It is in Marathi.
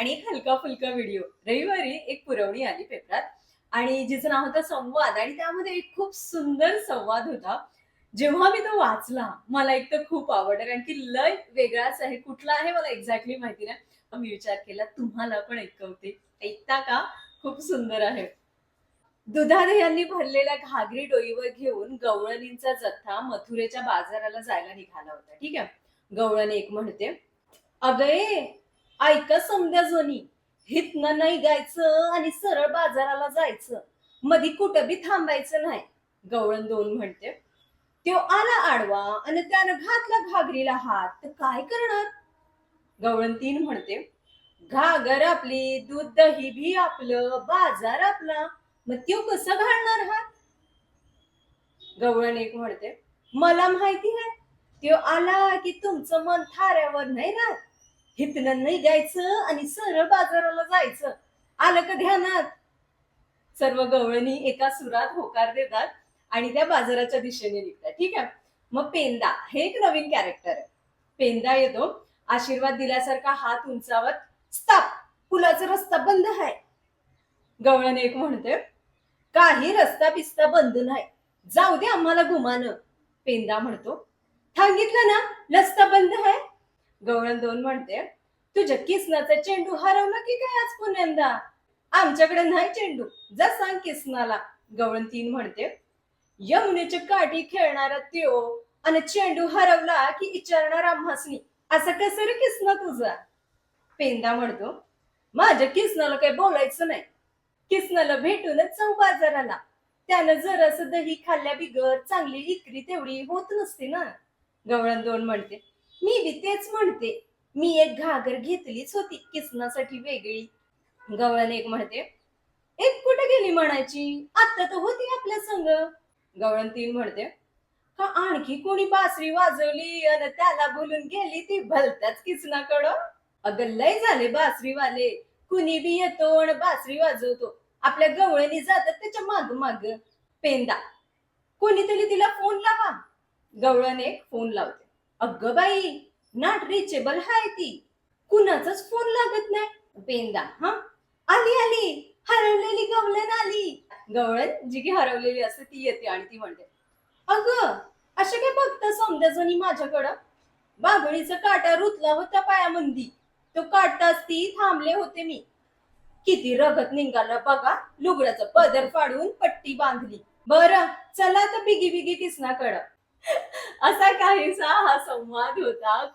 आणि एक हलका फुलका व्हिडिओ. रविवारी एक पुरवणी आली पेपरात आणि जिचं नाव होतं संवाद आणि त्यामध्ये एक खूप सुंदर संवाद होता. जेव्हा मी तो वाचला, मला एक तर खूप आवडला कारण की लय वेगळाच आहे. कुठला आहे मला एक्झॅक्टली माहिती नाही. मग मी विचार केला तुम्हाला पण ऐकवते. ऐकता का? खूप सुंदर आहे. दुधादह्यांनी भरलेल्या घागरी डोईवर घेऊन गवळणींचा जथ्था मथुरेच्या बाजाराला जायला निघाला होता. ठीक आहे. गवळण एक म्हणते, "अगं ए, ऐका समद्या जणी, हितनं नाही गायचं आणि सरळ बाजाराला जायचं. मधी कुठं बी थांबायचं नाही." गवळण 2 म्हणते, "त्यो आला आडवा आणि त्यानं घातला घागरीला हात, तर काय करणार?" गवळण 3 म्हणते, "घागर आपली, दूध दही भी आपलं, बाजार आपला, मग त्यो कसं घालणार हात?" गवळण एक म्हणते, "मला माहिती आहे, त्यो आला की तुमचं मन थाऱ्यावर नाही राहत. हितनं निघायचं आणि सरळ बाजाराला जायचं. आलं का ध्यानात?" सर्व गवळणी एका सुरात होकार देतात आणि त्या बाजाराच्या दिशेने निघतात. ठीक आहे. मग पेंदा हे एक नवीन कॅरेक्टर आहे. पेंदा येतो, आशीर्वाद दिल्यासारखा हात उंचावत, "स्टॉप! पुलाचा रस्ता बंद आहे." गवळण एक म्हणते, "काही रस्ता बिस्ता बंद नाही. जाऊ दे आम्हाला गुमानं." पेंदा म्हणतो, "सांगितलं ना रस्ता बंद आहे." गवळण 2 म्हणते, "तुझ्या किसनाचा चेंडू हरवला की काय आज पुण्यांदा? आमच्याकडे नाही चेंडू. जा सांग किसनाला." गवळण 3 म्हणते, "यमुनेच्या काठी खेळणारा त्यो आणि चेंडू हरवला की विचारणार आम्हासनी. असं कसं रे किसना तुझा?" पेंदा म्हणतो, "माझ्या किसनाला काही बोलायचं नाही. किसनाला भेटूनच जाऊ बाजाराला. त्यानं जरासं दही खाल्ल्या बिगर चांगली इकरी तेवढी होत नसते ना." गवळण 2 म्हणते, "मी बी तेच म्हणते. मी एक घागर घेतलीच होती किसनासाठी वेगळी." गवळण एक म्हणते, "एक कुठे गेली म्हणायची? आता तर होती आपल्या संग." गवळण 3 म्हणते, "का आणखी कोणी बासरी वाजवली आणि त्याला बोलून गेली ती भलत्याच किसनाकडं? अगं लय झाले बासरीवाले. कुणी बी येतो आणि बासरी वाजवतो. आपल्या गवळणी जातात त्याच्या माग माग." पेंदा, "कोणीतरी तिला फोन लावा." गवळण एक फोन लावते. "अगं बाई, नॉट रिचेबल हाय ती. कुणाचाच फोन लागत नाही." पेंदा, "हा, आली आली, हरवलेली गवळण आली." गवळण जी की हरवलेली असते ती येते आणि ती म्हणते, "अगं, अशा काय बघता समद्या जणी माझ्याकडं? बाभळीचा काटा रुतला होता पायामंदी. तो काढताच ती थांबले होते मी. किती रगत निघालं बघा. लुगड्याचा पदर फाडून पट्टी बांधली. बरं, चला आता बिगी बिगी किसनाकडं." असा काहीसा हा संवाद होता.